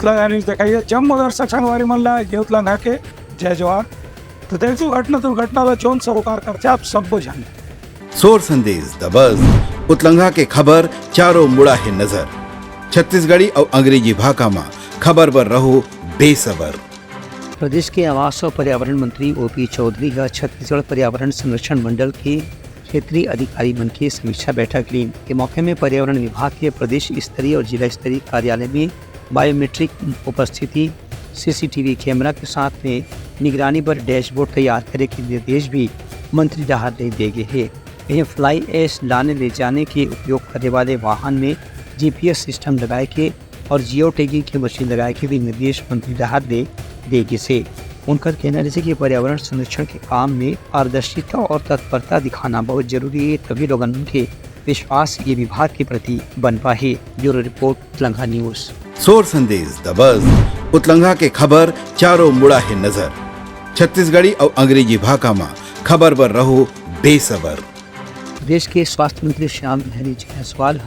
युथला काही जम्मूदार संघवारी म्हणला युथला के जय जवान तो देखो घटना चौन सरोकार करते आप सब जाने। सोर संदेश द बज़ उतलंघा के खबर चारों मुड़ा है नजर। छत्तीसगढ़ी और अंग्रेजी भाषा में खबर पर रहो बेसबर। प्रदेश के आवास और पर्यावरण मंत्री ओपी चौधरी का छत्तीसगढ़ पर्यावरण संरक्षण मंडल के क्षेत्रीय अधिकारी मन की समीक्षा बैठक ली। के मौके में पर्यावरण विभाग के प्रदेश स्तरीय और जिला स्तरीय कार्यालय में बायोमेट्रिक उपस्थिति, सीसीटीवी कैमरा के साथ में निगरानी पर डैशबोर्ड तैयार करने के निर्देश भी मंत्री राहत ने दिए गए हैं। यह फ्लाई ऐश लाने ले जाने के उपयोग करने वाले वाहन में जीपीएस सिस्टम लगाए के और जियो टैगिंग की मशीन लगाए के भी निर्देश मंत्री राहत ने दिए से। उनका कहना है कि पर्यावरण संरक्षण के काम में पारदर्शिता और तत्परता दिखाना बहुत जरूरी है, तभी लोगों के विश्वास ये विभाग के प्रति बन पाए। ब्यूरो रिपोर्ट, उतलंघा न्यूज। सोर संदेश द बज़ उतलंघा के खबर चारों मुड़ा है नजर। छत्तीसगढ़ी और अंग्रेजी भाषा में खबर पर रहो बेसबर। देश के स्वास्थ्य मंत्री श्याम बिहारी जायसवाल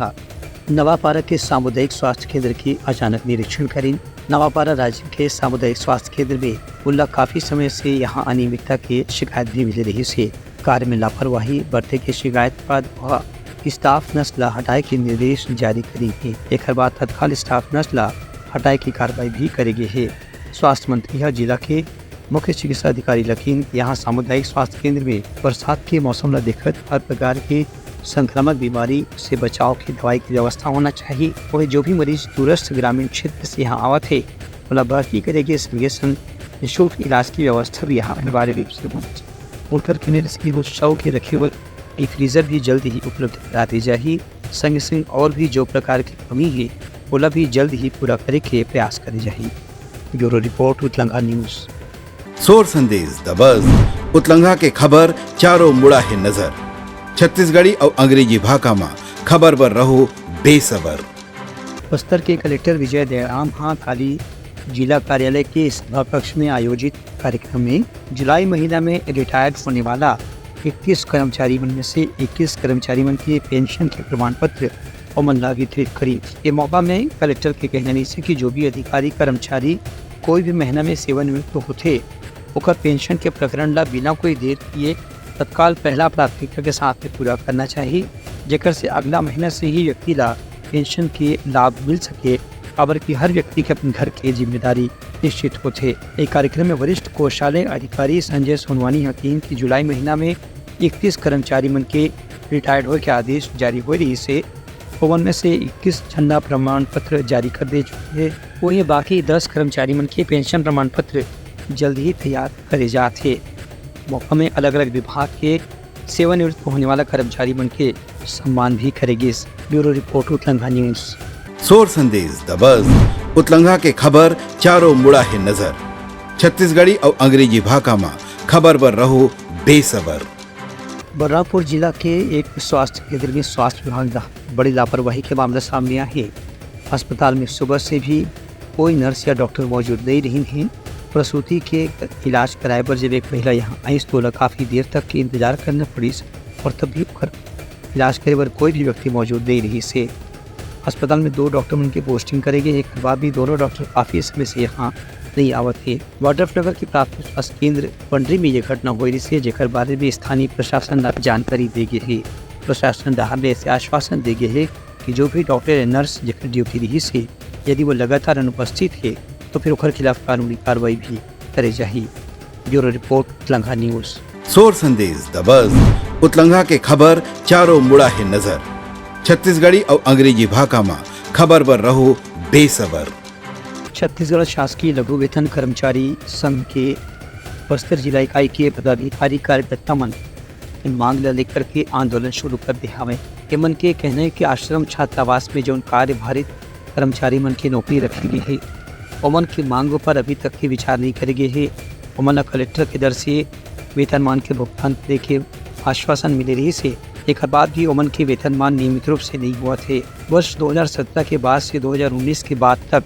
नवापारा के सामुदायिक स्वास्थ्य केंद्र की अचानक निरीक्षण करें। नवापारा राज्य के सामुदायिक स्वास्थ्य केंद्र में उल्ला काफी समय से यहां अनियमितता की शिकायत भी मिल रही है। कार्य में लापरवाही बरते की शिकायत पर वह स्टाफ नस्ल हटाए के निर्देश जारी करेंगे। एक बाद तत्काल स्टाफ नस्ल हटाए की कार्रवाई भी करेगी है। स्वास्थ्य मंत्री जिला के मुख्य चिकित्सा अधिकारी लखीन यहाँ सामुदायिक स्वास्थ्य केंद्र में बरसात के मौसम में दिक्कत हर प्रकार के संक्रामक बीमारी से बचाव की दवाई की व्यवस्था होना चाहिए। और जो भी मरीज दूरस्थ ग्रामीण क्षेत्र से यहाँ आवत है मतलब भर्ती करेगी निःशुल्क इलाज की व्यवस्था भी यहाँ अनिवार्य रूप से होनी चाहिए। उनकर उत्सव के रखे हुए एक फ्रीजर भी जल्द ही उपलब्ध करा दी जाए। संग संग और भी जो प्रकार की कमी है वो भी जल्द ही पूरा करे के प्रयास करे जाए। ब्यूरो रिपोर्ट, उतलंघा न्यूज। सोर संदेश द बज़ उतलंघा के खबर चारों मुड़ा है नजर। छत्तीसगढ़ी और अंग्रेजी भाषा में खबर पर रहो बेसबर। बस्तर के कलेक्टर विजय दयाराम खाली जिला कार्यालय के सभा कक्ष में आयोजित कार्यक्रम में जुलाई महीना में रिटायर्ड होने वाला 31 कर्मचारी मन में से 21 कर्मचारी मन के पेंशन के प्रमाण पत्र और मन वितरित करी। ये मौका में कलेक्टर के कहने से कि जो भी अधिकारी कर्मचारी कोई भी महीना में सेवानिवृत्त होते ओकर पेंशन के प्रकरण ला बिना कोई देर किए तत्काल पहला प्राथमिकता के साथ में पूरा करना चाहिए, जेकर से अगला महीना से ही व्यक्ति ला पेंशन के लाभ मिल सके। खबर की हर व्यक्ति के अपने घर की जिम्मेदारी निश्चित होते। एक कार्यक्रम में वरिष्ठ कोषालय अधिकारी संजय सोनवानी हकीम की जुलाई महीना में 31 कर्मचारी मन के रिटायर्ड हो के आदेश जारी हो रही से ओवन में से 21 झंडा प्रमाण पत्र जारी कर दे चुके हैं। वही बाकी 10 कर्मचारी मन के पेंशन प्रमाण पत्र जल्द ही तैयार करे जाते। मौका में अलग अलग विभाग के सेवानिवृत्त होने वाला कर्मचारी मन के सम्मान भी करेगी। ब्यूरो रिपोर्ट, उतलंघा न्यूज। सोर संदेश द बज़ उतलंघा के खबर चारों मुड़ा है नजर। छत्तीसगढ़ी और अंग्रेजी भाषा में खबर पर रहो बेसबर। बलरामपुर जिला के एक स्वास्थ्य केंद्र में स्वास्थ्य विभाग बड़ी लापरवाही के मामला सामने आए हैं। अस्पताल में सुबह से भी कोई नर्स या डॉक्टर मौजूद नहीं रही हैं। प्रसूति के इलाज कराए पर जब एक महिला यहाँ आई तो काफ़ी देर तक की इंतजार करना पड़ी और तब भी इलाज करे पर कोई भी व्यक्ति मौजूद नहीं रही से। अस्पताल में 2 डॉक्टर उनकी पोस्टिंग करेंगे। एक बाद भी दोनों डॉक्टर काफ़ी समय से यहाँ नहीं आवत है। वाड्रफनगर की प्राथमिक स्वास्थ्य केंद्र पंडरी में यह घटना हो रही है, जेकर बारे में स्थानीय प्रशासन जानकारी दे गई है। प्रशासन राहत में ऐसे आश्वासन दे गए है कि जो भी डॉक्टर या नर्स जेकर ड्यूटी रही से यदि वो लगातार अनुपस्थित है तो फिर उनके खिलाफ कानूनी कार्रवाई भी करे जाए। ब्यूरो रिपोर्ट, उतलंघा न्यूज। सोर संदेश द बज़ उतलंघा के खबर चारों मुड़ा है नजर। छत्तीसगढ़ी और अंग्रेजी भाषा में खबर पर रहो बेसबर। छत्तीसगढ़ शासकीय लघु वेतन कर्मचारी संघ के बस्तर जिला इकाई के पदाधिकारी कार्यकर्ता मन मांग लेकर के आंदोलन शुरू कर दिया हमें। मन के कहने के आश्रम छात्रावास में जो कार्यभारित कर्मचारी मन की नौकरी रखी गई है ओमन की मांगों पर अभी तक की विचार नहीं करे गए है। ओमन कलेक्टर के दर से वेतनमान के भुगतान देखे आश्वासन मिले रही से एक बाद भी ओमन के वेतनमान नियमित रूप से नहीं हुआ थे। वर्ष 2017 के बाद से 2019 के बाद तक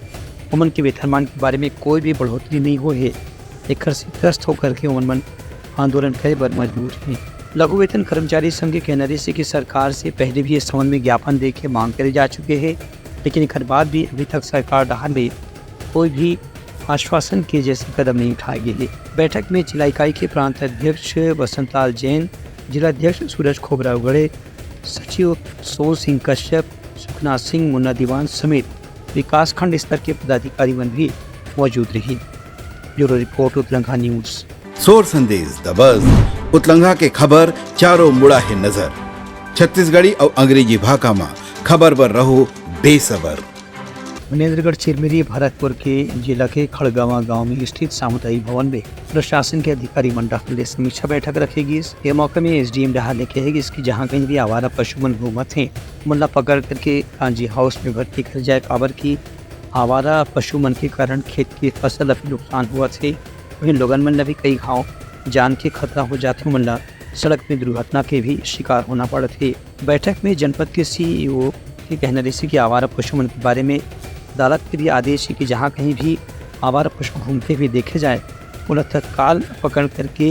ओमन के वेतनमान के बारे में कोई भी बढ़ोतरी नहीं हुई है। एक से त्रस्त होकर के ओमन आंदोलन करे पर मजबूर है। लघु वेतन कर्मचारी संघ के कहने से कि सरकार से पहले भी इस संबंध में ज्ञापन दे के मांग करे जा चुके हैं, लेकिन एक बाद भी अभी तक सरकार राहत में कोई भी आश्वासन के जैसे कदम नहीं उठाए गए। बैठक में जिला इकाई के प्रांत अध्यक्ष वसंतलाल जैन, जिलाध्यक्ष सूरज खोबरा उगड़े, सचिव सोल सिंह कश्यप, सुखनाथ सिंह, मुन्ना दीवान समेत विकास खंड स्तर के पदाधिकारी भी मौजूद रही। ब्यूरो रिपोर्ट उत्तलंघा न्यूज। सोर संदेश द बज़ उतलंघा के खबर चारों मुड़ा है नजर। छत्तीसगढ़ी और अंग्रेजी भाषा में खबर पर रहो बेसबर। मनेन्द्रगढ़ चिरमिरी भरतपुर के जिला के खड़गावा गांव में स्थित सामुदायिक भवन में प्रशासन के अधिकारी मंडल ने समीक्षा बैठक रखेगी। इस मौके में एसडीएम डहार ने कहेगी इसकी जहां कहीं भी आवारा पशु घूमत हैं मुल्ला पकड़ करके कांजी हाउस में भर्ती कर जाए। खबर की आवारा पशु मन के कारण खेत की फसल अभी नुकसान हुआ थे। वहीं लोगन मन भी कई घाव जान के खतरा हो जाते मुल्ला सड़क में दुर्घटना के भी शिकार होना पड़े थे। बैठक में जनपद के सीईओ के कहना जैसे कि आवारा पशु मन के बारे में अदालत के लिए आदेश है कि जहां कहीं भी आवारा पशु घूमते हुए देखे जाए उन्हें तत्काल पकड़ करके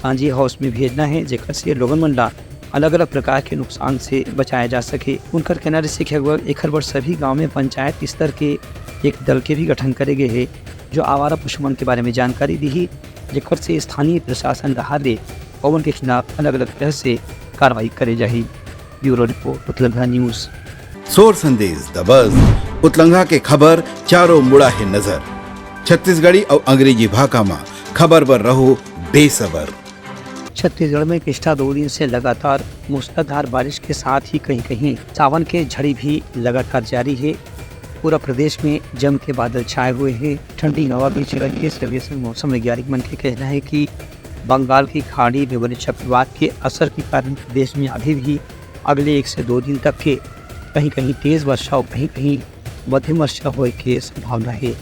कांजी हाउस में भेजना है, जेकर से लोगन मन ला अलग अलग प्रकार के नुकसान से बचाया जा सके। उनकर कहना से एक हर वर्ष सभी गांव में पंचायत स्तर के एक दल के भी गठन करे गए है जो आवारा पशुमन के बारे में जानकारी दी, जेकर से स्थानीय प्रशासन रहारे पवन के खिलाफ अलग अलग तरह से कार्रवाई करे जाही। ब्यूरो रिपोर्ट उत्तलंघा न्यूज। सोर संदेश द बज़ उतलंघा के खबर चारों मुड़ा है नजर। छत्तीसगढ़ी और अंग्रेजी भाषा में खबर पर रहो बेसबर। छत्तीसगढ़ में पिछला 2 दिन से लगातार मूसलाधार बारिश के साथ ही कहीं कहीं सावन के झड़ी भी लगातार जारी है। पूरा प्रदेश में जम के बादल छाए हुए हैं। ठंडी हवा भी चल रही है। इस वजह से मौसम वैज्ञानिक मन के कहना है कि बंगाल की खाड़ी में बने चक्रवात के असर के कारण प्रदेश में अभी भी अगले 1 से 2 दिन तक के कहीं कहीं तेज वर्षा और कहीं कहीं मध्यम वर्षा होने की संभावना है।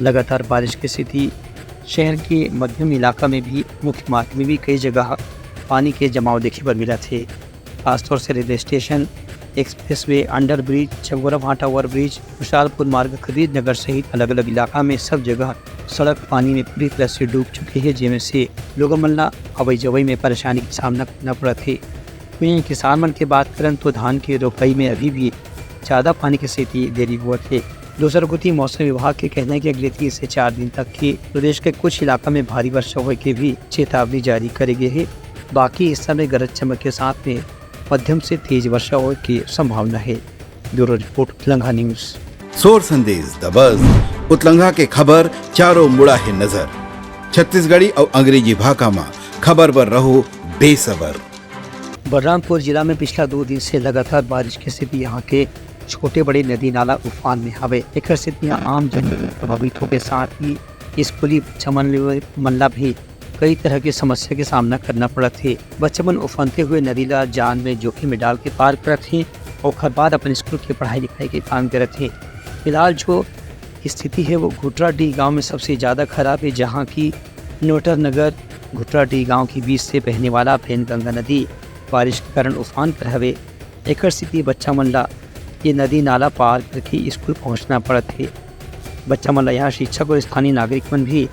लगातार बारिश की स्थिति शहर के मध्यम इलाका में भी मुख्य मार्ग में भी कई जगह पानी के जमाव देखे पर मिला थे। खासतौर से railway station, expressway, under bridge, Chagora Bhata over bridge, Khushalpur मार्ग, खरीद नगर सहित अलग अलग इलाका में सब जगह सड़क पानी में पूरी तरह से डूब चुकी है, जिसमें से लोगों मल्ला हवाई जवाई में परेशानी का सामना करना पड़ा थे। वहीं किसान मन की बात करें तो धान की रोपाई में अभी भी ज़्यादा पानी की स्थिति देरी हुआ थे। दूसरा गुती मौसम विभाग के कहना है कि अगले 3 से 4 दिन तक की प्रदेश के कुछ इलाका में भारी वर्षा होने की भी चेतावनी जारी करे गई है। बाकी इस समय गरज चमक के साथ में मध्यम से तेज वर्षा होने की संभावना है। ब्यूरो रिपोर्ट उत्तलंघा न्यूज। सोर संदेश द बज़ उतलंघा के खबर चारों मुड़ा है नजर। छत्तीसगढ़ी और अंग्रेजी भाषा में खबर पर रहो बेसबर। बलरामपुर जिला में पिछला 2 दिन से लगातार बारिश की स्थिति यहाँ के छोटे बड़े नदी नाला उफान में हवे। एक स्थितियाँ आम जन प्रभावित होने के साथ ही स्कूली चमन मल्ला भी कई तरह की समस्या के सामना करना पड़ा थे। बच्चन उफनते हुए नदीला जान में जोखिम में डाल के पार कर थे और हर बाद अपने स्कूल की पढ़ाई लिखाई के काम कर रहे थे। फिलहाल जो स्थिति है वो घुटराडीह गांव में सबसे ज़्यादा खराब है, जहां की नोटर नगर घुटराडीह गांव के बीच से बहने वाला भेनगंगा नदी बारिश के कारण उफान पर हवे। एक स्थिति बच्चा मनला ये नदी नाला पार करके स्कूल पहुंचना पड़ा थे। बच्चा मनला यहाँ शिक्षक और स्थानीय नागरिक मन भी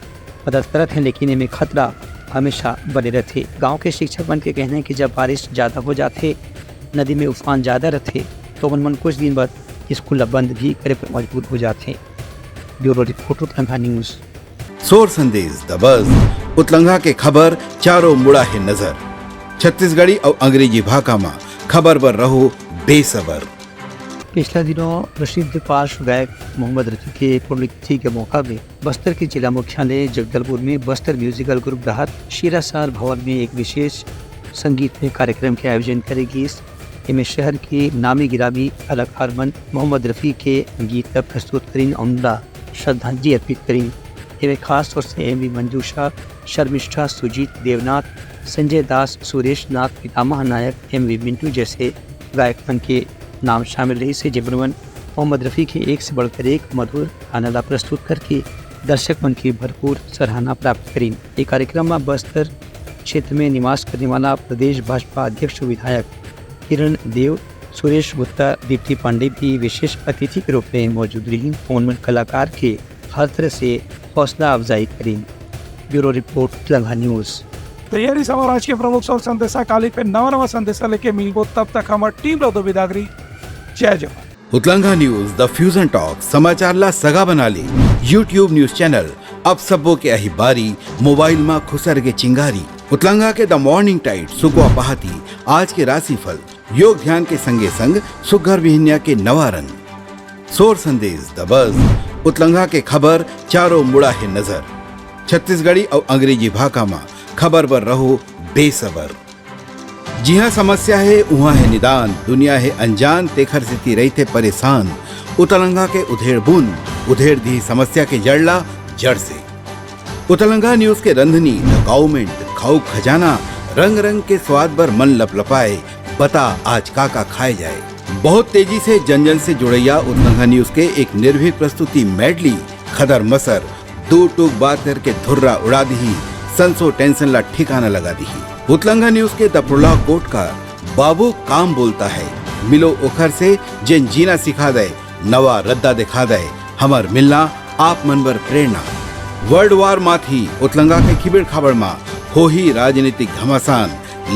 मदद करते हैं, लेकिन इनमें खतरा हमेशा बने रहते। गांव के शिक्षक मन के कहना है कि जब बारिश ज़्यादा हो जाते, नदी में उफान ज़्यादा रहते तो मन कुछ दिन बाद स्कूल बंद भी करे पर मजबूर हो जाते। ब्यूरो रिपोर्ट उत्तलंघा न्यूज। सोर संदेश द बज़ उतलंघा के खबर चारों मुड़ा है नजर। छत्तीसगढ़ी और अंग्रेजी भाषा में खबर पर रहो बेसबर। पिछले दिनों प्रसिद्ध पार्श्व गायक मोहम्मद रफी के पुण्यतिथि के मौका में बस्तर के जिला मुख्यालय जगदलपुर में बस्तर म्यूजिकल ग्रुप राहत शीरासार भवन में एक विशेष संगीतमय कार्यक्रम के आयोजन करेगी। इसमें शहर के नामी गिरामी कलाकार मन मोहम्मद रफी के गीत प्रस्तुत करीन उनका श्रद्धांजलि अर्पित करीन। इनमें खास तौर से M V Manjusha, Sharmishtha, Sujit Debnath, Sanjay Das, Suresh Nath, Pitamah Nayak, M V Mintu जैसे गायक मन के नाम शामिल रही से जिब्रमन मोहम्मद रफ़ी के एक से बढ़कर एक मधुर गाना प्रस्तुत करके दर्शक मन की भरपूर सराहना प्राप्त करी। ये कार्यक्रम में बस्तर क्षेत्र में निवास करने वाला प्रदेश भाजपा अध्यक्ष विधायक किरण देव, सुरेश गुप्ता, दीप्ति पांडे भी विशेष अतिथि के रूप में मौजूद रही। उन्होंने कलाकार के हर तरह से हौसला अफजाई करी। ब्यूरो रिपोर्ट उत्तलंघा न्यूज़। तैयारी सवार आज के प्रमुख सौ संदेशा काली पे नवा संदेशा लेके मिलबो, तब तक हमार टीम रहो विदागरी। जय जवान। उतलंघा न्यूज द फ्यूजन टॉक समाचारला सगा बनाली यूट्यूब न्यूज चॅनल अब सबो के अही बारी मोबाइल में खुसर के चिंगारी उतलंघा के द मॉर्निंग टाइट सुगवा पहाती आज के राशिफल योग ध्यान के संगे संग सुघर विहिन्या के नवा रंग सोर संदेश द बज उतलंघा के खबर चारों मुड़ा है नजर छत्तीसगढ़ी और अंग्रेजी भाषा में खबर पर रहो बेसबर। जी हाँ, समस्या है वहाँ है निदान, दुनिया है अनजान तेखर स्थिति रही थे परेशान। उतलंघा के उधेड़ बुन उधेड़ दी समस्या के जड़ला जड़ से। उतलंघा न्यूज के रंधनी द गवर्नमेंट खाऊ खजाना रंग रंग के स्वाद पर मन लपलपाए बता आज का खाए जाए। बहुत तेजी से जन जन से जुड़ैया उतलंघा न्यूज के एक निर्भीक प्रस्तुति मेडली खदर मसर दो टूक बात करके धुर्रा उड़ा दी संसो टेंशन ला ठिकाना लगा दी। उतलंघा न्यूज के द प्रोलॉग कोट का बाबू काम बोलता है मिलो ओखर से जिन जीना सिखा दे नवा रद्दा दिखा दे हमार मिलना आप मन बर प्रेरणा। वर्ल्ड वार माथी उतलंघा के खिबड़ खबर मा हो ही राजनीतिक घमासान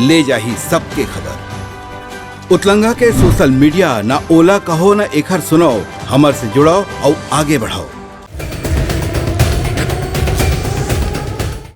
ले जाही सबके खबर। उतलंघा के सोशल मीडिया ना ओला कहो ना एखर सुनाओ हमर से जुड़ाओ और आगे बढ़ाओ।